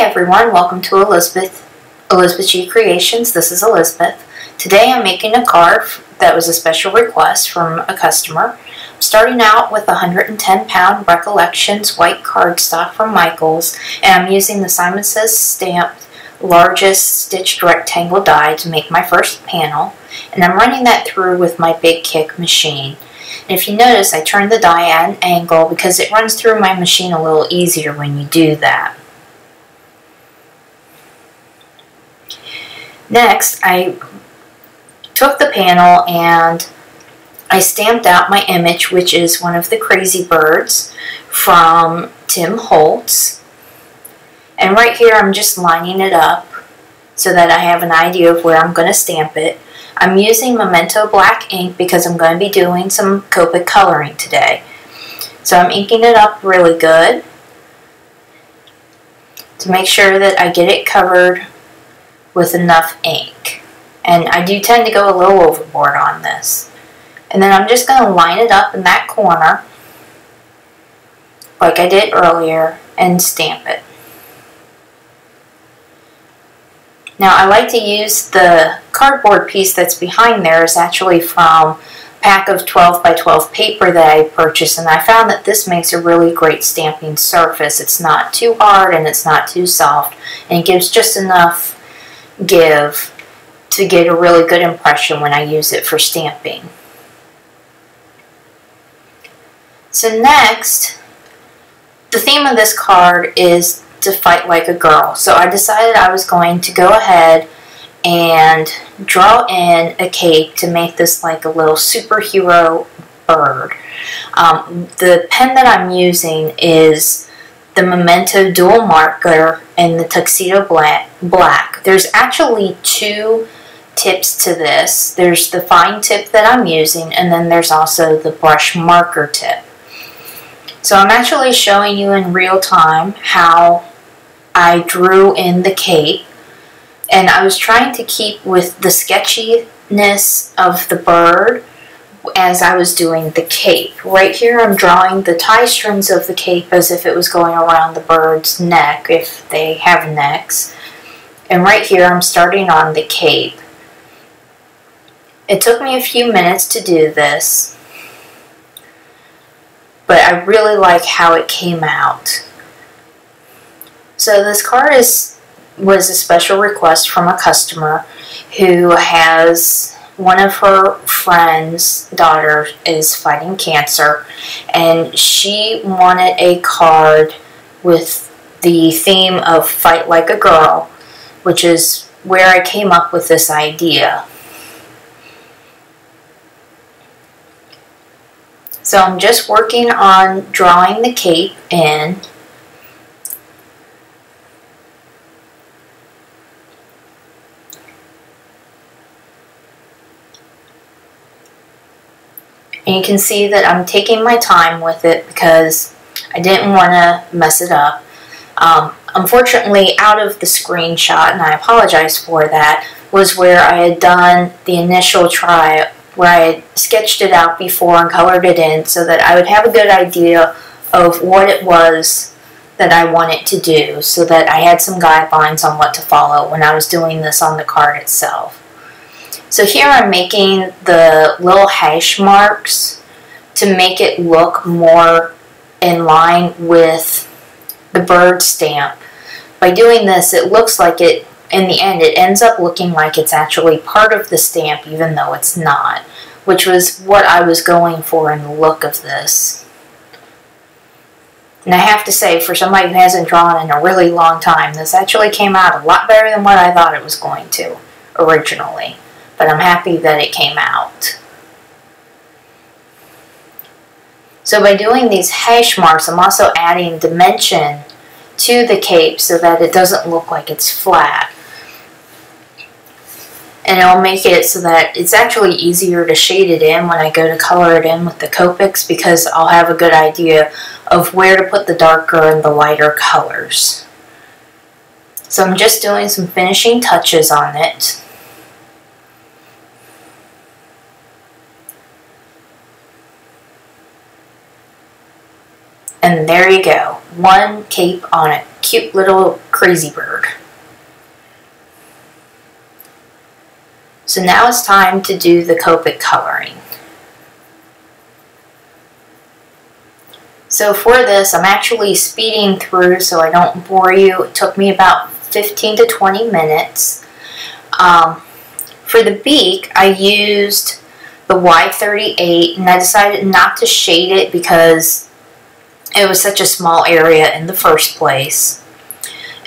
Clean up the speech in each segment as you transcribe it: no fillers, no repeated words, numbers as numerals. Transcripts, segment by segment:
Hi everyone, welcome to Elizabeth G Creations. This is Elizabeth. Today I'm making a card that was a special request from a customer. I'm starting out with a 110-pound Recollections white cardstock from Michaels, and I'm using the Simon Says stamped largest stitched rectangle die to make my first panel, and I'm running that through with my Big Kick machine. And if you notice, I turned the die at an angle because it runs through my machine a little easier when you do that. Next, I took the panel and I stamped out my image, which is one of the Crazy Birds from Holtz. And right here I'm just lining it up so that I have an idea of where I'm going to stamp it. I'm using Memento black ink because I'm going to be doing some Copic coloring today. So I'm inking it up really good to make sure that I get it covered with enough ink. And I do tend to go a little overboard on this. And then I'm just going to line it up in that corner like I did earlier and stamp it. Now I like to use the cardboard piece that's behind there is actually from a pack of 12 by 12 paper that I purchased, and I found that this makes a really great stamping surface. It's not too hard and it's not too soft, and it gives just enough give to get a really good impression when I use it for stamping. So next, the theme of this card is to fight like a girl. So I decided I was going to go ahead and draw in a cape to make this like a little superhero bird. The pen that I'm using is the Memento dual marker in the Tuxedo black. There's actually two tips to this. There's the fine tip that I'm using, and then there's also the brush marker tip. So I'm actually showing you in real time how I drew in the cape, and I was trying to keep with the sketchiness of the bird as I was doing the cape. Right here I'm drawing the tie strings of the cape as if it was going around the bird's neck, if they have necks. And right here I'm starting on the cape. It took me a few minutes to do this, but I really like how it came out. So this card was a special request from a customer who has one of her friend's daughter is fighting cancer, and she wanted a card with the theme of Fight Like a Girl, which is where I came up with this idea. So I'm just working on drawing the cape in. And you can see that I'm taking my time with it because I didn't want to mess it up. Unfortunately, out of the screenshot, and I apologize for that, was where I had done the initial try, where I had sketched it out before and colored it in so that I would have a good idea of what it was that I wanted to do, so that I had some guidelines on what to follow when I was doing this on the card itself. So here I'm making the little hash marks to make it look more in line with the bird stamp. By doing this, it looks like it, in the end, it ends up looking like it's actually part of the stamp even though it's not, which was what I was going for in the look of this. And I have to say, for somebody who hasn't drawn in a really long time, this actually came out a lot better than what I thought it was going to originally. But I'm happy that it came out. So by doing these hash marks, I'm also adding dimension to the cape so that it doesn't look like it's flat. And it'll make it so that it's actually easier to shade it in when I go to color it in with the Copics, because I'll have a good idea of where to put the darker and the lighter colors. So I'm just doing some finishing touches on it. And there you go, one cape on cute little crazy bird. So now it's time to do the Copic coloring. So for this, I'm actually speeding through so I don't bore you. It took me about 15 to 20 minutes. For the beak, I used the Y38, and I decided not to shade it because it was such a small area in the first place.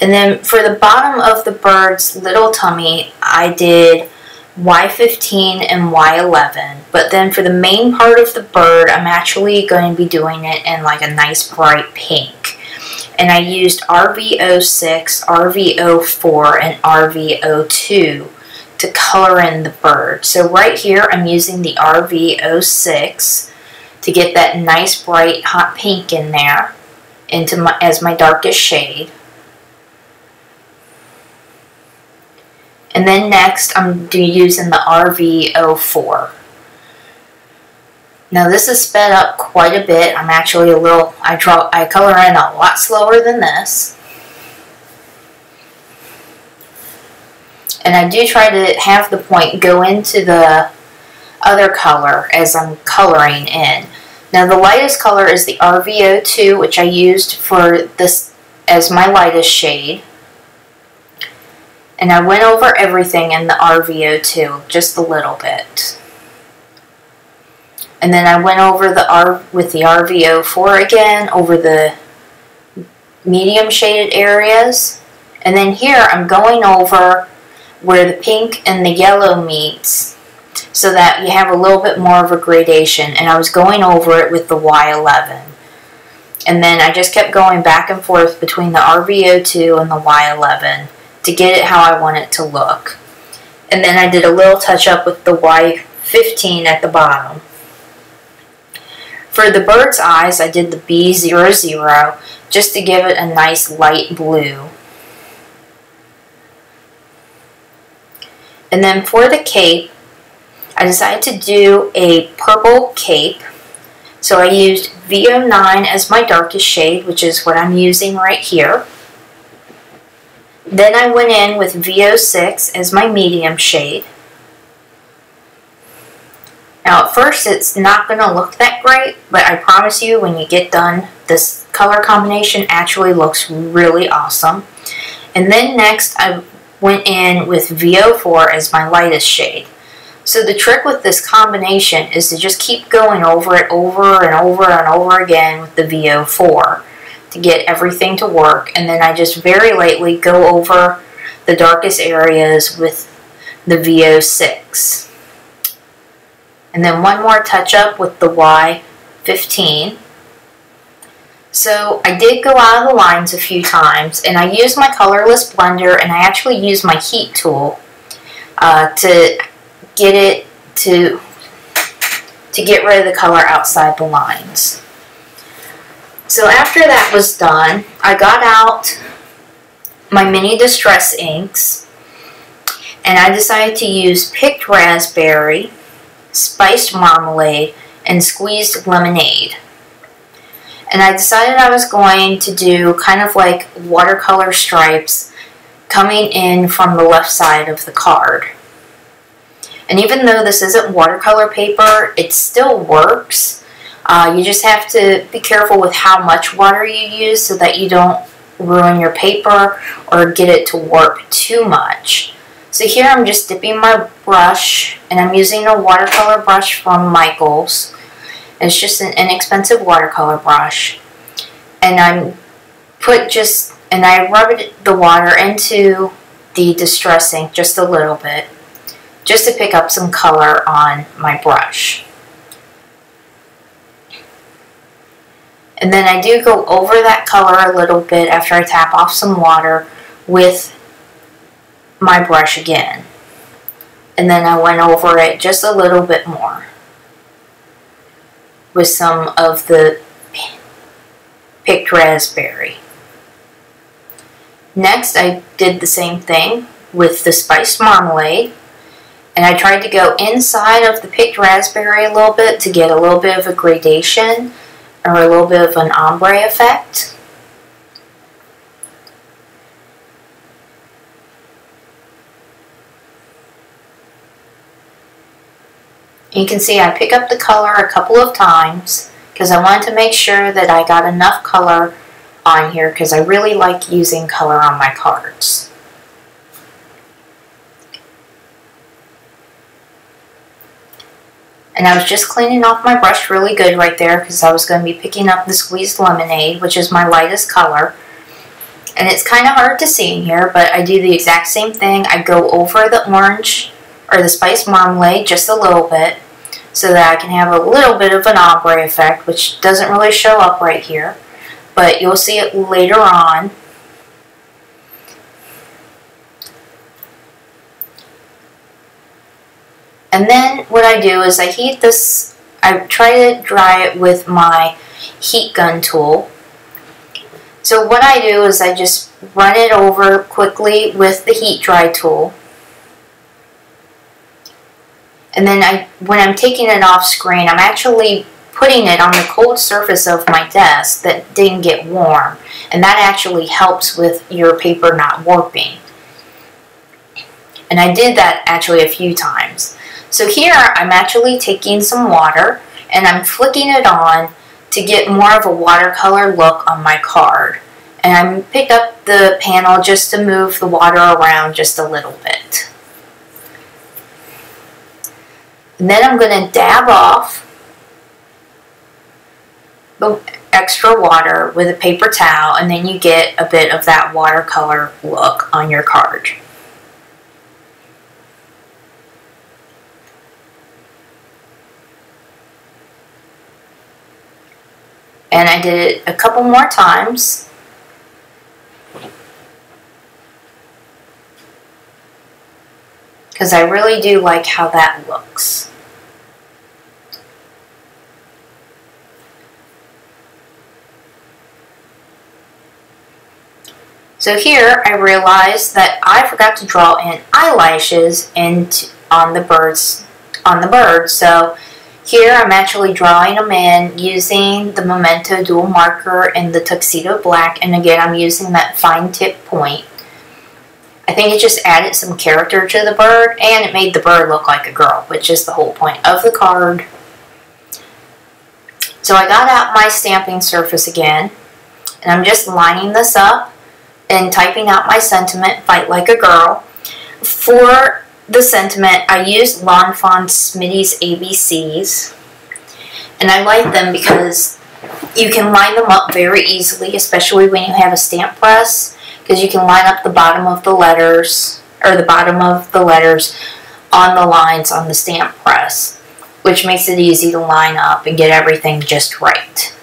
And then for the bottom of the bird's little tummy, I did Y15 and Y11, but then for the main part of the bird, I'm actually going to be doing it in like a nice bright pink. And I used RV06, RV04, and RV02 to color in the bird. So right here, I'm using the RV06 to get that nice bright hot pink in there as my darkest shade. And then next, I'm using the RV04. Now this is sped up quite a bit. I'm actually I color in a lot slower than this. And I do try to have the point go into the other color as I'm coloring in. Now the lightest color is the RV02, which I used for this as my lightest shade. And I went over everything in the RV02, just a little bit. And then I went over with the RV04 again, over the medium shaded areas. And then here I'm going over where the pink and the yellow meets so that you have a little bit more of a gradation. And I was going over it with the Y11. And then I just kept going back and forth between the RV02 and the Y11 to get it how I want it to look. And then I did a little touch up with the Y15 at the bottom. For the bird's eyes, I did the B00 just to give it a nice light blue. And then for the cape, I decided to do a purple cape. So I used V09 as my darkest shade, which is what I'm using right here. Then I went in with V06 as my medium shade. Now at first it's not going to look that great, but I promise you when you get done, this color combination actually looks really awesome. And then next I went in with V04 as my lightest shade. So the trick with this combination is to just keep going over it over and over and over again with the V04. To get everything to work, and then I just very lightly go over the darkest areas with the V06. And then one more touch up with the Y15. So I did go out of the lines a few times, and I used my colorless blender, and I actually used my heat tool to get it to get rid of the color outside the lines. So after that was done, I got out my mini distress inks, and I decided to use picked raspberry, spiced marmalade, and squeezed lemonade. And I decided I was going to do kind of like watercolor stripes coming in from the left side of the card. And even though this isn't watercolor paper, it still works. You just have to be careful with how much water you use so that you don't ruin your paper or get it to warp too much. So here I'm just dipping my brush, and I'm using a watercolor brush from Michaels. It's just an inexpensive watercolor brush. And I rub the water into the distress ink just a little bit, just to pick up some color on my brush. And then I do go over that color a little bit after I tap off some water with my brush again. And then I went over it just a little bit more with some of the picked raspberry. Next, I did the same thing with the spiced marmalade. And I tried to go inside of the picked raspberry a little bit to get a little bit of a gradation or a little bit of an ombre effect. You can see I pick up the color a couple of times because I wanted to make sure that I got enough color on here because I really like using color on my cards. And I was just cleaning off my brush really good right there because I was going to be picking up the squeezed lemonade, which is my lightest color. And it's kind of hard to see in here, but I do the exact same thing. I go over the orange or the spiced marmalade just a little bit so that I can have a little bit of an ombre effect, which doesn't really show up right here, but you'll see it later on. And then what I do is I heat this, I try to dry it with my heat gun tool. So what I do is I just run it over quickly with the heat dry tool. And then when I'm taking it off screen, I'm actually putting it on the cold surface of my desk that didn't get warm. And that actually helps with your paper not warping. And I did that actually a few times. So here I'm actually taking some water and I'm flicking it on to get more of a watercolor look on my card. And I pick up the panel just to move the water around just a little bit. And then I'm going to dab off the extra water with a paper towel, and then you get a bit of that watercolor look on your card. And I did it a couple more times. Because I really do like how that looks. So here I realized that I forgot to draw in eyelashes on the bird. So here I'm actually drawing them in using the Memento dual marker in the Tuxedo Black, and again I'm using that fine tip point. I think it just added some character to the bird, and it made the bird look like a girl, which is the whole point of the card. So I got out my stamping surface again, and I'm just lining this up and typing out my sentiment, fight like a girl. For the sentiment, I used Lawn Fawn Smitty's ABCs, and I like them because you can line them up very easily, especially when you have a stamp press, because you can line up the bottom of the letters, or the bottom of the letters on the lines on the stamp press, which makes it easy to line up and get everything just right.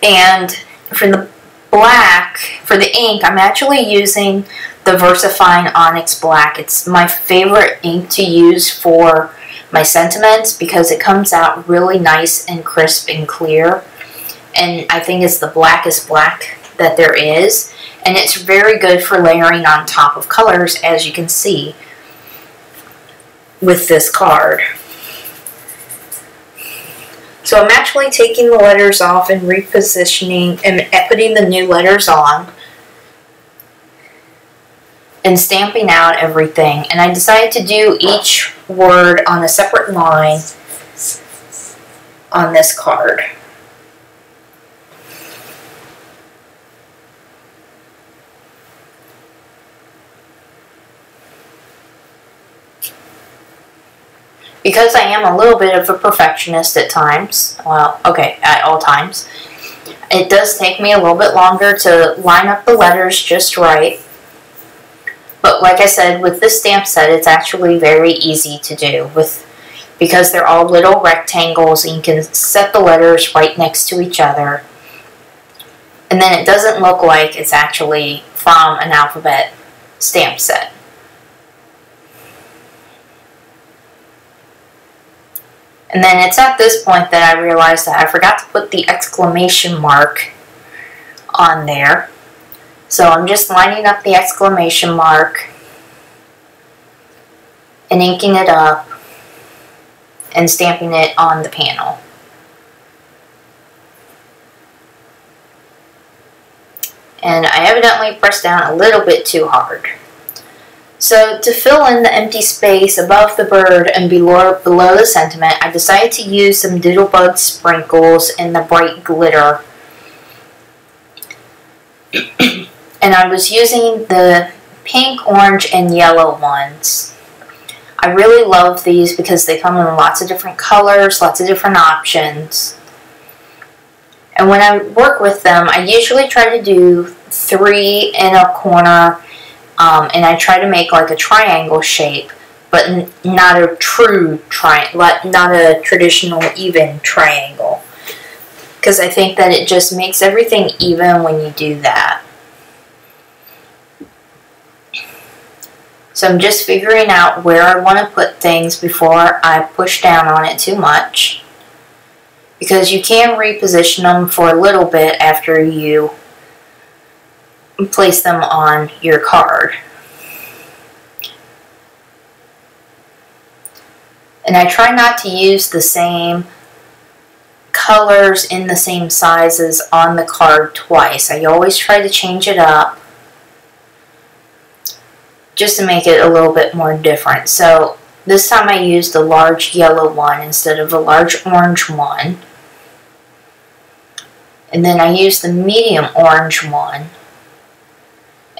And for the black, for the ink, I'm actually using the VersaFine Onyx Black. It's my favorite ink to use for my sentiments because it comes out really nice and crisp and clear. And I think it's the blackest black that there is, and it's very good for layering on top of colors, as you can see with this card. So I'm actually taking the letters off and repositioning and putting the new letters on and stamping out everything. And I decided to do each word on a separate line on this card. Because I am a little bit of a perfectionist at times, well, okay, at all times, it does take me a little bit longer to line up the letters just right. But like I said, with this stamp set, it's actually very easy to do because they're all little rectangles and you can set the letters right next to each other. And then it doesn't look like it's actually from an alphabet stamp set. And then it's at this point that I realized that I forgot to put the exclamation mark on there. So I'm just lining up the exclamation mark and inking it up and stamping it on the panel. And I evidently pressed down a little bit too hard. So to fill in the empty space above the bird and below the sentiment, I decided to use some Doodlebug sprinkles in the bright glitter. And I was using the pink, orange, and yellow ones. I really love these because they come in lots of different colors, lots of different options. And when I work with them, I usually try to do 3 in a corner, and I try to make like a triangle shape, but not a true not a traditional even triangle. Because I think that it just makes everything even when you do that. So I'm just figuring out where I want to put things before I push down on it too much. Because you can reposition them for a little bit after you place them on your card. And I try not to use the same colors in the same sizes on the card twice. I always try to change it up just to make it a little bit more different. So this time I used a large yellow one instead of a large orange one. And then I used the medium orange one.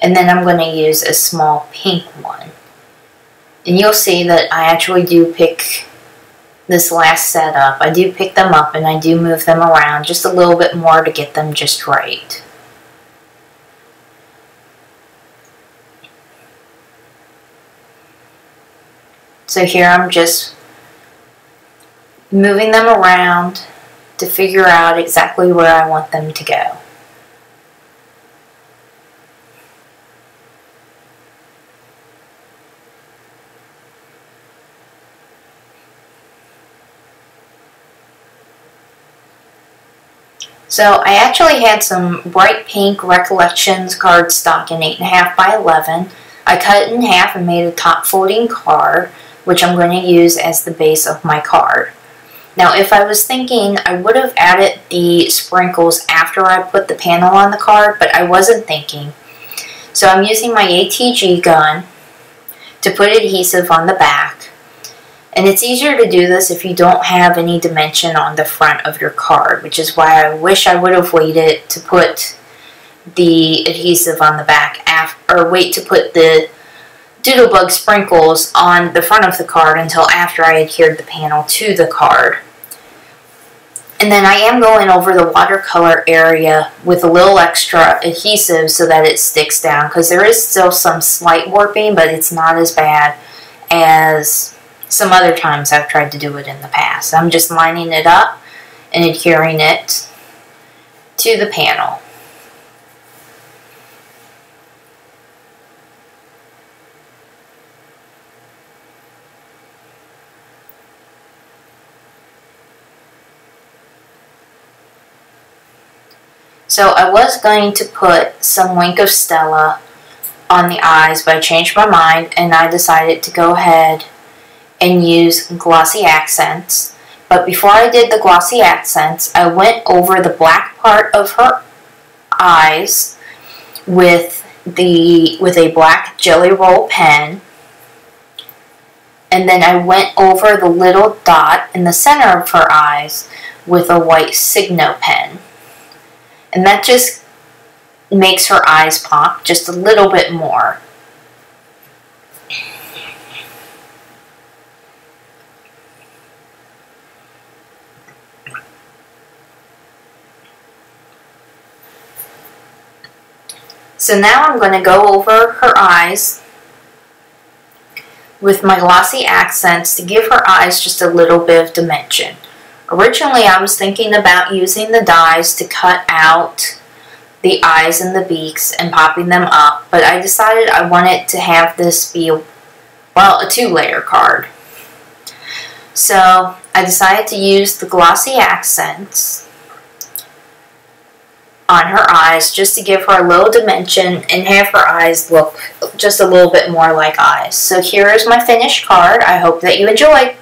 And then I'm going to use a small pink one. And you'll see that I actually do pick this last setup. I do pick them up and I do move them around just a little bit more to get them just right. So here I'm just moving them around to figure out exactly where I want them to go. So I actually had some bright pink Recollections cardstock in 8.5 by 11. I cut it in half and made a top folding card, which I'm going to use as the base of my card. Now if I was thinking, I would have added the sprinkles after I put the panel on the card, but I wasn't thinking. So I'm using my ATG gun to put adhesive on the back. And it's easier to do this if you don't have any dimension on the front of your card, which is why I wish I would have waited to put the adhesive on the back, or wait to put the Doodlebug sprinkles on the front of the card until after I adhered the panel to the card. And then I am going over the watercolor area with a little extra adhesive so that it sticks down, because there is still some slight warping, but it's not as bad as some other times I've tried to do it in the past. I'm just lining it up and adhering it to the panel. So I was going to put some Wink of Stella on the eyes, but I changed my mind and I decided to go ahead and use glossy accents. But before I did the glossy accents, I went over the black part of her eyes with a black Jelly Roll pen. And then I went over the little dot in the center of her eyes with a white Signo pen. And that just makes her eyes pop just a little bit more. So now I'm going to go over her eyes with my glossy accents to give her eyes just a little bit of dimension. Originally I was thinking about using the dies to cut out the eyes and the beaks and popping them up, but I decided I wanted to have this be, well, a 2-layer card. So I decided to use the glossy accents on her eyes just to give her a little dimension and have her eyes look just a little bit more like eyes. So here is my finished card. I hope that you enjoyed.